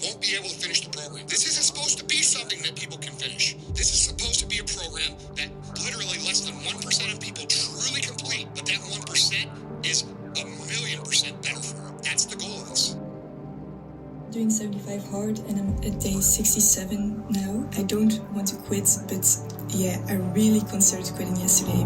won't be able to finish the program. This isn't supposed to be something that people can finish. This is supposed to be a program that literally less than 1% of people truly complete, but that 1% is 1,000,000% better for them. That's the goal of this. Doing 75 hard and I'm at day 67 now. I don't want to quit, but yeah, I really considered quitting yesterday.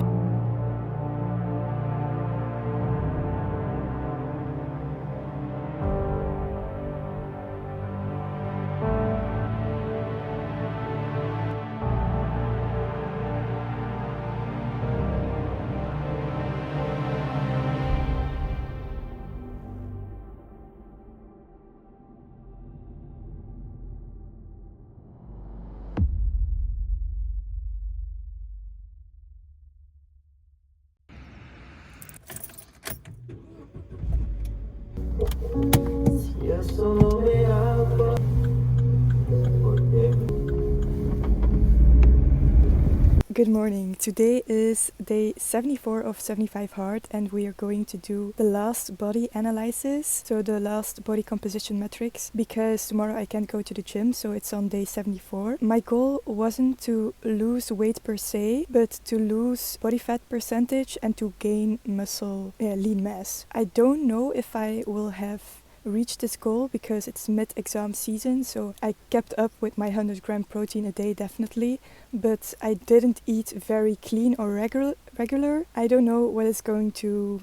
Good morning. Today is day 74 of 75 hard and we are going to do the last body analysis, so the last body composition metrics, because tomorrow I can't go to the gym, so it's on day 74. My goal wasn't to lose weight per se, but to lose body fat percentage and to gain muscle, lean mass. I don't know if I will have reach this goal because it's mid-exam season, so I kept up with my 100-gram protein a day definitely, but I didn't eat very clean or regular. I don't know what it's going to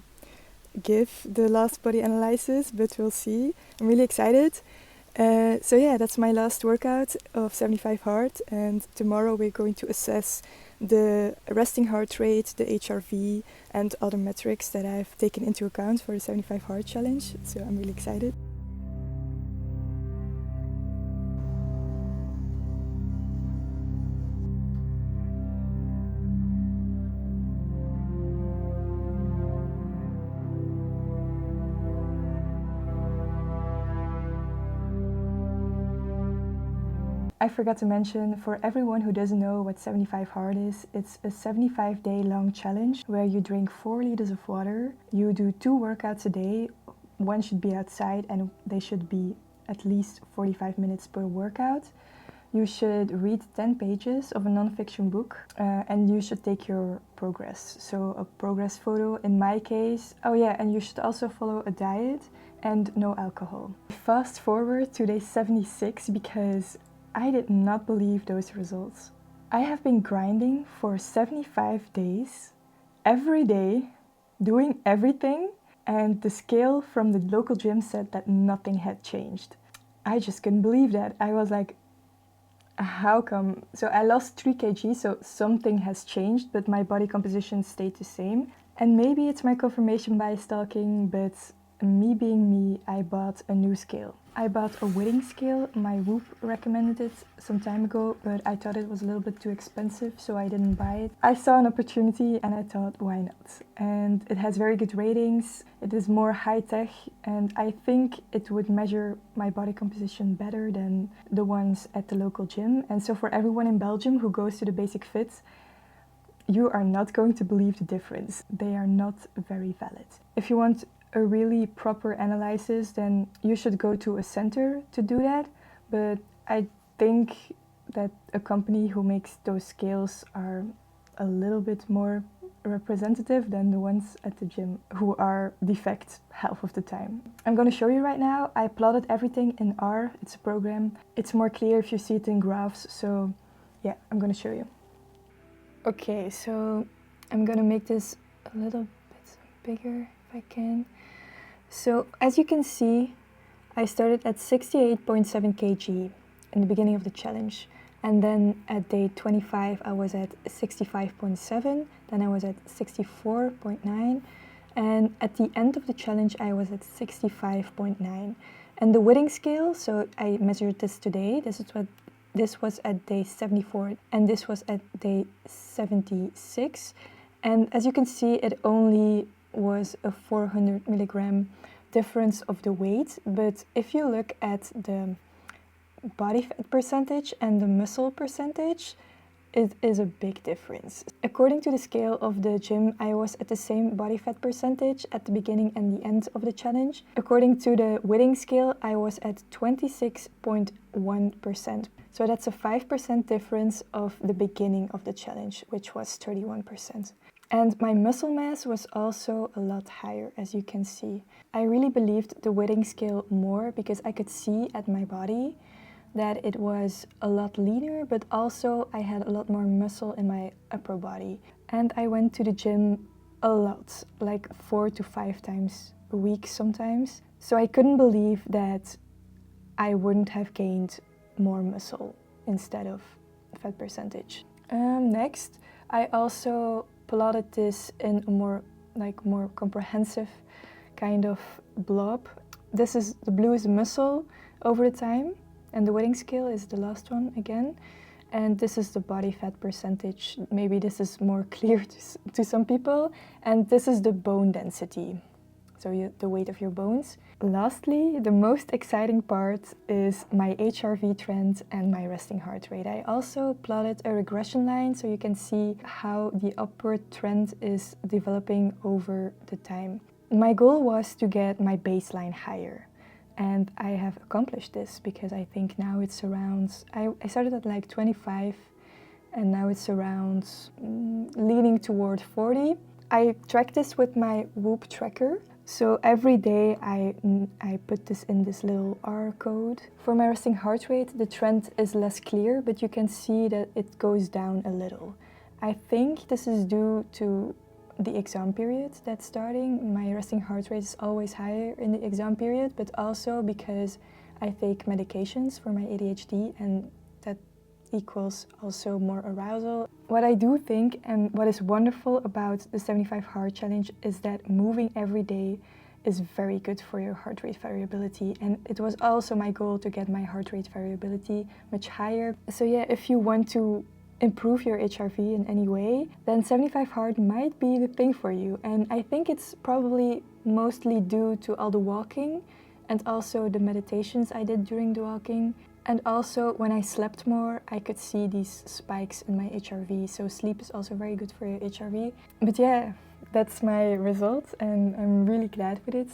give the last body analysis, but we'll see. I'm really excited. So yeah, that's my last workout of 75 hard, and tomorrow we're going to assess the resting heart rate, the HRV, and other metrics that I've taken into account for the 75 hard challenge. So I'm really excited. I forgot to mention, for everyone who doesn't know what 75 hard is, it's a 75-day long challenge where you drink 4 liters of water, you do 2 workouts a day, one should be outside and they should be at least 45 minutes per workout. You should read 10 pages of a non-fiction book and you should take your progress. So a progress photo in my case. Oh yeah, and you should also follow a diet and no alcohol. Fast forward to day 76 because I did not believe those results. I have been grinding for 75 days, every day, doing everything, and the scale from the local gym said that nothing had changed. I just couldn't believe that. I was like, how come? So I lost 3 kg, so something has changed, but my body composition stayed the same. And maybe it's my confirmation bias talking, but me being me, I bought a new scale. I bought a weighing scale. My Whoop recommended it some time ago, but I thought it was a little bit too expensive, so I didn't buy it. I saw an opportunity and I thought, why not? And it has very good ratings. It is more high-tech, and I think it would measure my body composition better than the ones at the local gym. And so for everyone in Belgium who goes to the Basic Fit, you are not going to believe the difference. They are not very valid. If you want a really proper analysis, then you should go to a center to do that. But I think that a company who makes those scales are a little bit more representative than the ones at the gym, who are defect half of the time. I'm going to show you right now. I plotted everything in R. It's a program. It's more clear if you see it in graphs. So yeah, I'm going to show you. Okay, so I'm going to make this a little bit bigger if I can. So as you can see, I started at 68.7 kg in the beginning of the challenge, and then at day 25 I was at 65.7, then I was at 64.9, and at the end of the challenge I was at 65.9. And the weighting scale, so I measured this today, this was at day 74 and this was at day 76, and as you can see it only was a 400 milligram difference of the weight. But if you look at the body fat percentage and the muscle percentage, it is a big difference. According to the scale of the gym, I was at the same body fat percentage at the beginning and the end of the challenge. According to the weighting scale, I was at 26.1%. So that's a 5% difference of the beginning of the challenge, which was 31%. And my muscle mass was also a lot higher, as you can see. I really believed the weighting scale more because I could see at my body that it was a lot leaner, but also I had a lot more muscle in my upper body. And I went to the gym a lot, like 4 to 5 times a week sometimes. So I couldn't believe that I wouldn't have gained more muscle instead of fat percentage. Next, I also plotted this in a more comprehensive kind of blob. This is the blue is the muscle over the time, and the weighting scale is the last one again. And this is the body fat percentage. Maybe this is more clear to some people. And this is the bone density, so the weight of your bones. Lastly, the most exciting part is my HRV trend and my resting heart rate. I also plotted a regression line so you can see how the upward trend is developing over the time. My goal was to get my baseline higher. And I have accomplished this because I think now it's around, I started at like 25 and now it's around leaning toward 40. I track this with my Whoop tracker. So every day I put this in this little R code. For my resting heart rate, the trend is less clear, but you can see that it goes down a little. I think this is due to the exam period that's starting. My resting heart rate is always higher in the exam period, but also because I take medications for my ADHD and that equals also more arousal. What I do think and what is wonderful about the 75 Hard Challenge is that moving every day is very good for your heart rate variability, and it was also my goal to get my heart rate variability much higher. So yeah, if you want to improve your HRV in any way, then 75 Hard might be the thing for you. And I think it's probably mostly due to all the walking and also the meditations I did during the walking. And also when I slept more, I could see these spikes in my HRV. So sleep is also very good for your HRV. But yeah, that's my result and I'm really glad with it.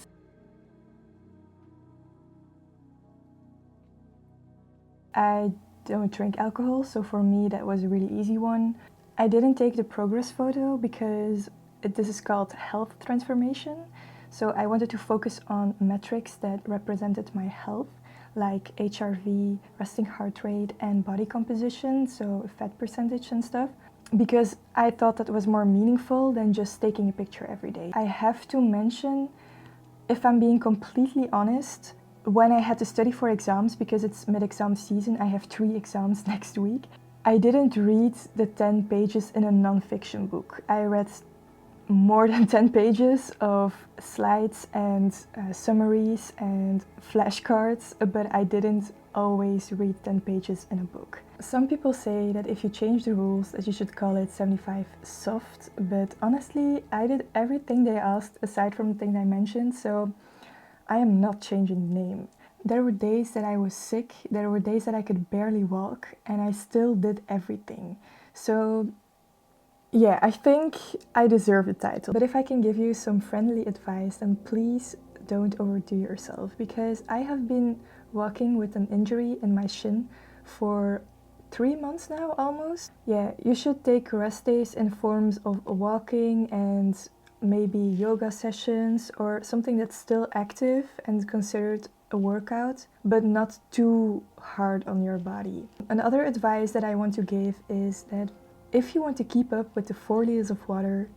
I don't drink alcohol, so for me that was a really easy one. I didn't take the progress photo because this is called health transformation. So I wanted to focus on metrics that represented my health, like HRV, resting heart rate, and body composition, so fat percentage and stuff, because I thought that was more meaningful than just taking a picture every day. I have to mention, if I'm being completely honest, when I had to study for exams, because it's mid-exam season, I have 3 exams next week, I didn't read the 10 pages in a non-fiction book. I read more than 10 pages of slides and summaries and flashcards, but I didn't always read 10 pages in a book. Some people say that if you change the rules that you should call it 75 soft, but honestly I did everything they asked aside from the thing I mentioned, so I am not changing the name. There were days that I was sick, there were days that I could barely walk, and I still did everything. So yeah, I think I deserve the title. But if I can give you some friendly advice, then please don't overdo yourself, because I have been walking with an injury in my shin for 3 months now, almost. Yeah, you should take rest days in forms of walking and maybe yoga sessions or something that's still active and considered a workout, but not too hard on your body. Another advice that I want to give is that if you want to keep up with the 4 liters of water,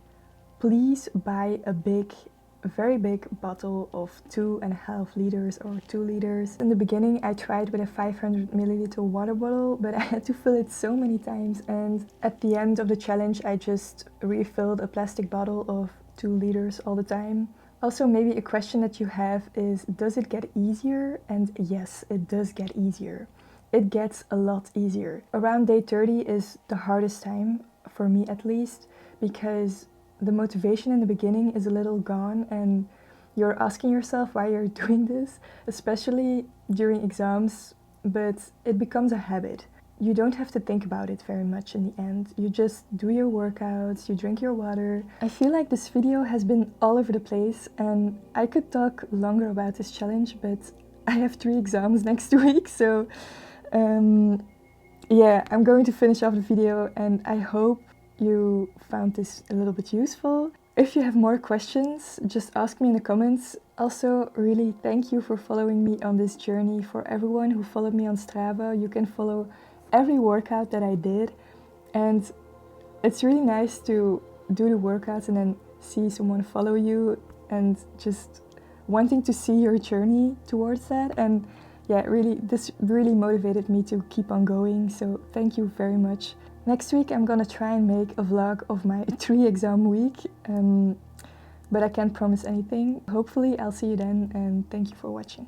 please buy a very big bottle of 2.5 liters or 2 liters. In the beginning, I tried with a 500 milliliter water bottle, but I had to fill it so many times. And at the end of the challenge, I just refilled a plastic bottle of 2 liters all the time. Also, maybe a question that you have is, does it get easier? And yes, it does get easier. It gets a lot easier. Around day 30 is the hardest time, for me at least, because the motivation in the beginning is a little gone and you're asking yourself why you're doing this, especially during exams, but it becomes a habit. you don't have to think about it very much in the end. You just do your workouts, you drink your water. I feel like this video has been all over the place and I could talk longer about this challenge, but I have 3 exams next week, so yeah, I'm going to finish off the video and I hope you found this a little bit useful. If you have more questions, just ask me in the comments. Also, really thank you for following me on this journey. For everyone who followed me on Strava, you can follow every workout that I did. And it's really nice to do the workouts and then see someone follow you and just wanting to see your journey towards that. And yeah, this really motivated me to keep on going. So thank you very much. Next week I'm gonna try and make a vlog of my 3 exam week, but I can't promise anything. Hopefully I'll see you then, and thank you for watching.